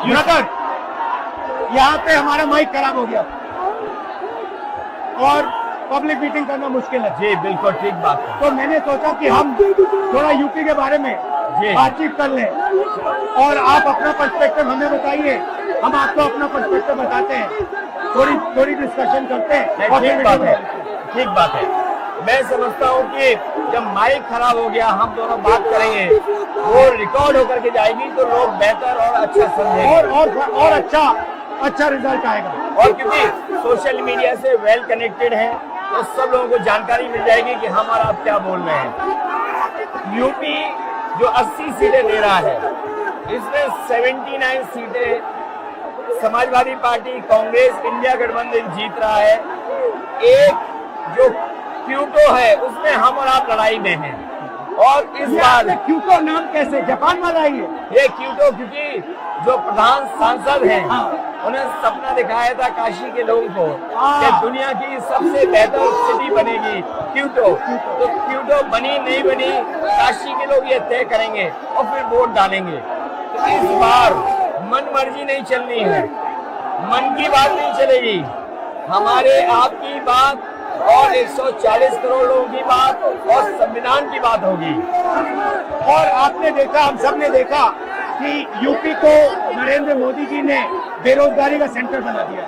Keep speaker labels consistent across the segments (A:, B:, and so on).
A: Brother, यहाँ पे हमारा माइक खराब हो गया और पब्लिक मीटिंग करना मुश्किल है।
B: जी बिल्कुल ठीक बात है।
A: तो मैंने सोचा कि हम थोड़ा यूपी के बारे में बातचीत कर लें और आप अपना पर्सपेक्टिव हमें बताइए, हम आपको अपना पर्सपेक्टिव बताते हैं, थोड़ी डिस्कशन करते हैं। और
B: ठीक बात है, ठीक बात है। मैं समझता हूँ कि जब माइक खराब हो गया, हम दोनों बात करेंगे, वो रिकॉर्ड होकर के जाएगी तो लोग बेहतर और अच्छा समझेंगे
A: और अच्छा रिजल्ट आएगा।
B: और क्योंकि सोशल मीडिया से वेल कनेक्टेड है तो सब लोगों को जानकारी मिल जाएगी कि हम और आप क्या बोल रहे हैं। यूपी जो 80 सीटें दे रहा है, इसमें 79 सीटें समाजवादी पार्टी, कांग्रेस, इंडिया गठबंधन जीत रहा है। एक जो क्यूटो है उसमें हम और आप लड़ाई में हैं। और इस बार
A: क्यूटो नाम कैसे जापान वाला ही है
B: ये क्यूटो, क्योंकि जो प्रधान सांसद हैं उन्हें सपना दिखाया था काशी के लोगों को कि दुनिया की सबसे बेहतर सिटी बनेगी क्यूटो। तो क्यूटो बनी नहीं बनी, काशी के लोग ये तय करेंगे और फिर वोट डालेंगे। तो इस बार मन मर्जी नहीं चलनी है, मन की बात नहीं चलेगी, हमारे आपकी बात और 140 करोड़ लोगों की बात और संविधान की बात होगी।
A: और आपने देखा, हम सब ने देखा कि यूपी को नरेंद्र मोदी जी ने बेरोजगारी का सेंटर बना दिया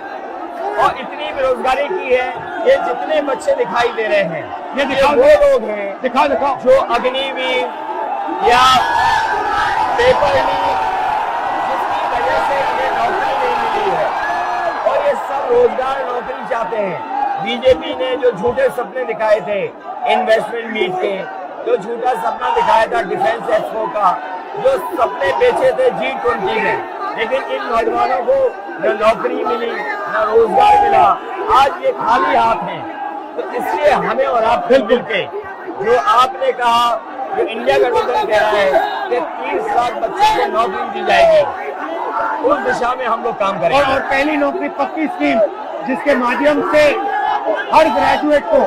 B: और इतनी बेरोजगारी की है, ये जितने बच्चे दिखाई दे रहे हैं
A: ये
B: वो लोग हैं
A: दिखाओ
B: जो अग्निवीर या पेपर लीक, जिसकी वजह से उन्हें नौकरी नहीं मिली है और ये सब रोजगार नौकरी चाहते हैं। बीजेपी ने जो झूठे सपने दिखाए थे इन्वेस्टमेंट मीट के, जो झूठा सपना दिखाया था डिफेंस एक्सपो का, जो सपने बेचे थे G20 में, लेकिन इन नौजवानों को न नौकरी मिली न रोजगार मिला, आज ये खाली हाथ हैं। तो इसलिए हमें और आप मिल के, जो आपने कहा, जो इंडिया गठबंधन कह रहा है कि 30 लाख बच्चों को नौकरी दी जाएगी, उस दिशा में हम लोग काम करेंगे।
A: और पहली नौकरी पक्की स्कीम जिसके माध्यम से हर ग्रेजुएट को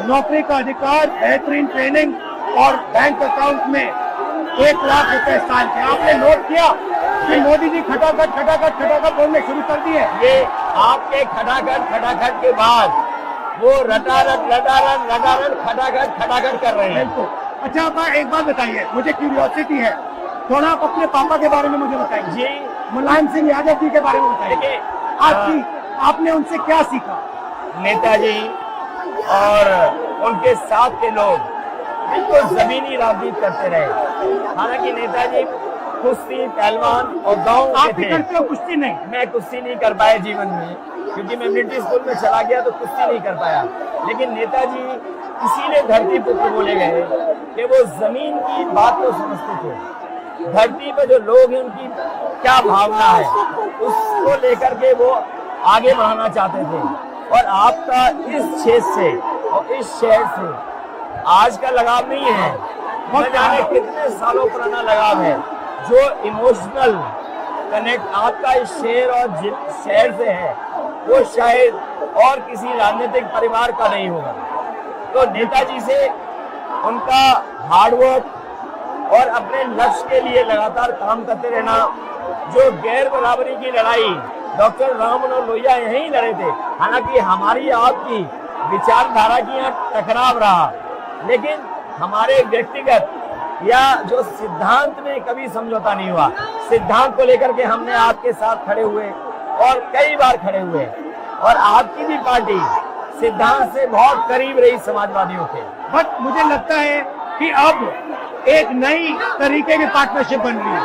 A: नौकरी का अधिकार, बेहतरीन ट्रेनिंग और बैंक अकाउंट में 1 लाख रुपए साल के। आपने नोट किया कि मोदी जी खटाखट बोलने शुरू कर दिए।
B: ये आपके खटाखट के बाद वो रटारट खटाखट कर रहे हैं।
A: अच्छा, आप एक बात बताइए, मुझे क्यूरियोसिटी है, थोड़ा आप अपने पापा के बारे में मुझे बताइए
B: जी।
A: मुलायम सिंह यादव जी के बारे में बताइए, आपने उनसे क्या सीखा?
B: नेताजी और उनके साथ के लोग बिल्कुल जमीनी राजनीति करते रहे। हालांकि नेताजी कुश्ती, पहलवान और गाँव के थे।
A: करते हो कुश्ती? नहीं,
B: मैं कुश्ती नहीं कर पाया जीवन में, क्योंकि मैं मिलिट्री स्कूल में चला गया तो कुश्ती नहीं कर पाया। लेकिन नेताजी इसीलिए धरती पुत्र बोले गए कि वो जमीन की बात को समझते थे। धरती पर जो लोग हैं उनकी क्या भावना है, उसको लेकर के वो आगे बढ़ाना चाहते थे। और आपका इस क्षेत्र से और इस शहर से आज का लगाव नहीं है, न जाने कितने सालों पुराना लगाव है। जो इमोशनल कनेक्ट आपका इस शहर और शहर से है, वो शायद और किसी राजनीतिक परिवार का नहीं होगा। तो नेताजी से उनका हार्डवर्क और अपने लक्ष्य के लिए लगातार काम करते रहना, जो गैर बराबरी की लड़ाई डॉक्टर राम मनोहर लोहिया यहीं लड़े थे। हालांकि हमारी आपकी विचारधारा की यहाँ टकराव रहा, लेकिन हमारे व्यक्तिगत या जो सिद्धांत में कभी समझौता नहीं हुआ। सिद्धांत को लेकर के हमने आपके साथ खड़े हुए और कई बार खड़े हुए, और आपकी भी पार्टी सिद्धांत से बहुत करीब रही समाजवादियों के।
A: बट मुझे लगता है कि अब एक नई तरीके की पार्टनरशिप बन रही है,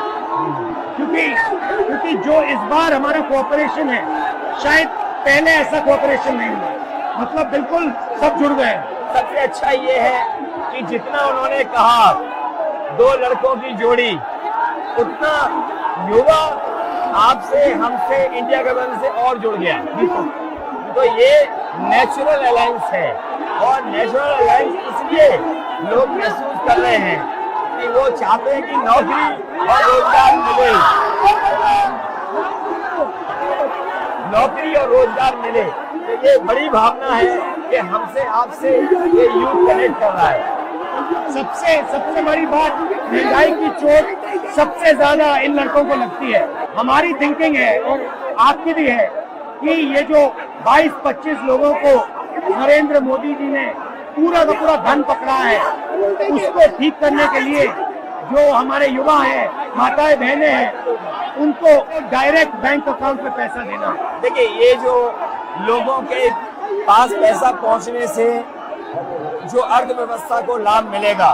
A: क्योंकि जो इस बार हमारा कोऑपरेशन है, शायद पहले ऐसा कोऑपरेशन नहीं हुआ। मतलब बिल्कुल सब जुड़ गए।
B: सबसे अच्छा ये है कि जितना उन्होंने कहा 2 लड़कों की जोड़ी, उतना युवा आपसे, हमसे, इंडिया गठबंधन से और जुड़ गया। तो ये नेचुरल अलायंस है, और नेचुरल अलायंस इसलिए लोग महसूस कर रहे हैं कि वो चाहते हैं कि नौकरी और रोजगार मिले, नौकरी और रोजगार मिले। तो ये बड़ी भावना है कि हमसे आपसे ये यूथ कनेक्ट कर रहा है।
A: सबसे बड़ी बात, महंगाई की चोट सबसे ज्यादा इन लड़कों को लगती है। हमारी थिंकिंग है और आपकी भी है कि ये जो 22-25 लोगों को नरेंद्र मोदी जी ने पूरा का पूरा धन पकड़ा है, उसको ठीक करने के लिए जो हमारे युवा हैं, माताएं बहनें हैं, उनको डायरेक्ट बैंक अकाउंट में पैसा देना है।
B: देखिए, ये जो लोगों के पास पैसा पहुंचने से जो अर्थव्यवस्था को लाभ मिलेगा,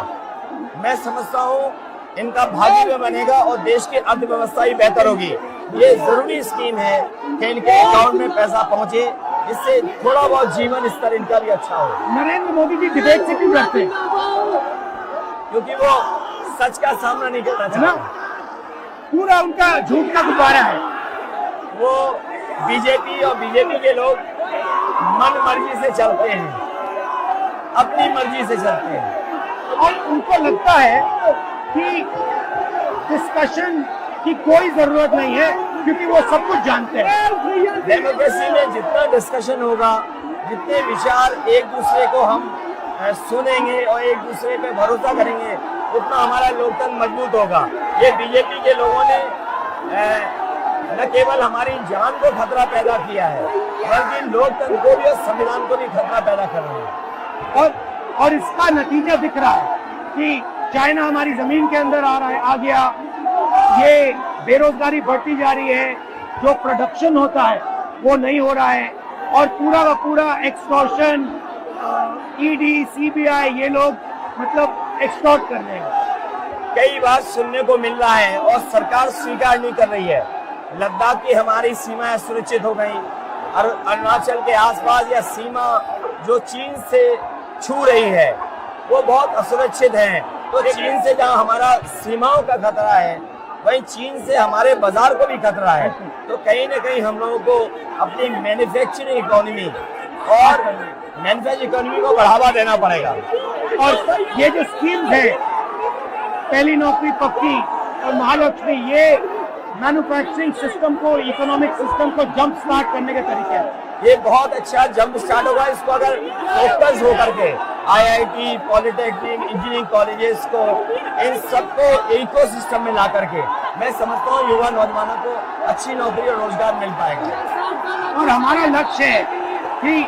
B: मैं समझता हूँ इनका भाग्य भी बनेगा और देश की अर्थव्यवस्था भी बेहतर होगी। ये जरूरी स्कीम है कि इनके अकाउंट में पैसा पहुंचे, जिससे थोड़ा बहुत जीवन स्तर इनका भी अच्छा हो।
A: नरेंद्र मोदी जी डिबेट से क्यों डरते हैं?
B: क्योंकि वो सच का सामना नहीं करना
A: है ना,
B: चाहते।
A: पूरा उनका झूठ का गुब्बारा है।
B: वो बीजेपी और बीजेपी के लोग मन मर्जी से चलते हैं, अपनी मर्जी से चलते हैं
A: और उनको लगता है कि डिस्कशन की कोई जरूरत नहीं है क्योंकि वो सब कुछ जानते हैं।
B: डेमोक्रेसी में जितना डिस्कशन होगा, जितने विचार एक दूसरे को हम सुनेंगे और एक दूसरे पे भरोसा करेंगे, उतना हमारा लोकतंत्र मजबूत होगा। ये बीजेपी के लोगों ने न केवल हमारी जान को खतरा पैदा किया है, बल्कि लोकतंत्र को भी और संविधान को भी खतरा पैदा कर रहे हैं।
A: और इसका नतीजा दिख रहा है कि चाइना हमारी जमीन के अंदर आ गया, ये बेरोजगारी बढ़ती जा रही है, जो प्रोडक्शन होता है वो नहीं हो रहा है, और पूरा का पूरा एक्सटॉर्शन, ईडी, सीबीआई, ये लोग मतलब एक्सटॉर्ट कर रहे हैं।
B: कई बार सुनने को मिल रहा है और सरकार स्वीकार नहीं कर रही है, लद्दाख की हमारी सीमाएं सुरक्षित हो गई, और अरुणाचल के आसपास या सीमा जो चीन से छू रही है वो बहुत असुरक्षित है। तो चीन से जहां हमारा सीमाओं का खतरा है, वहीं चीन से हमारे बाजार को भी खतरा है। तो कहीं ना कहीं हम लोगों को अपनी मैन्युफैक्चरिंग इकोनॉमी और मैन्युफैक्चरिंग इकोनॉमी को बढ़ावा देना पड़ेगा।
A: और ये जो स्कीम्स है, पहली नौकरी पक्की और महालक्ष्मी, ये मैन्युफैक्चरिंग सिस्टम को, इकोनॉमिक सिस्टम को जंप स्टार्ट करने के तरीके हैं।
B: ये बहुत अच्छा जंप स्टार्ट होगा। इसको अगर फोकस होकर के आईआईटी, पॉलिटेक्निक, इंजीनियरिंग कॉलेजेस को, इन सबको इकोसिस्टम में ला करके, मैं समझता हूँ युवा नौजवानों को अच्छी नौकरी और रोजगार मिल पाएगा।
A: और हमारा लक्ष्य है कि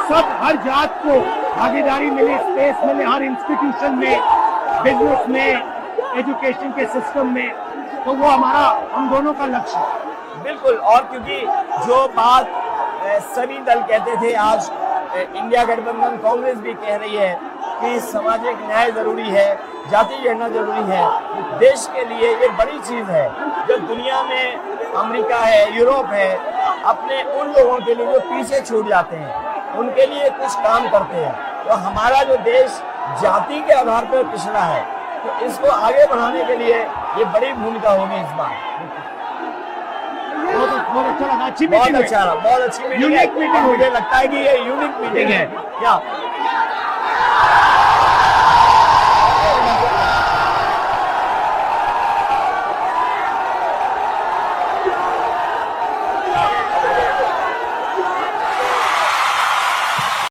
A: सब, हर जात को भागीदारी मिले, स्पेस मिले, हर इंस्टीट्यूशन में, बिजनेस में, एजुकेशन के सिस्टम में। तो वो हमारा, हम दोनों का लक्ष्य है।
B: बिल्कुल। और क्योंकि जो बात सभी दल कहते थे, आज इंडिया गठबंधन कांग्रेस भी कह रही है कि सामाजिक न्याय जरूरी है, जाति गणना जरूरी है। देश के लिए ये बड़ी चीज है। जो दुनिया में अमेरिका है, यूरोप है, अपने उन लोगों के लिए जो पीछे छूट जाते हैं, उनके लिए कुछ काम करते हैं। तो हमारा जो देश जाति के आधार पर पिछड़ा है, तो इसको आगे बढ़ाने के लिए ये बड़ी भूमिका होगी इस बार।
A: बहुत अच्छा लगा, अच्छी
B: बहुत
A: मीटिंग,
B: अच्छा रहा, बहुत अच्छी मीटिंग है। मुझे लगता है कि ये यूनिक मीटिंग है क्या?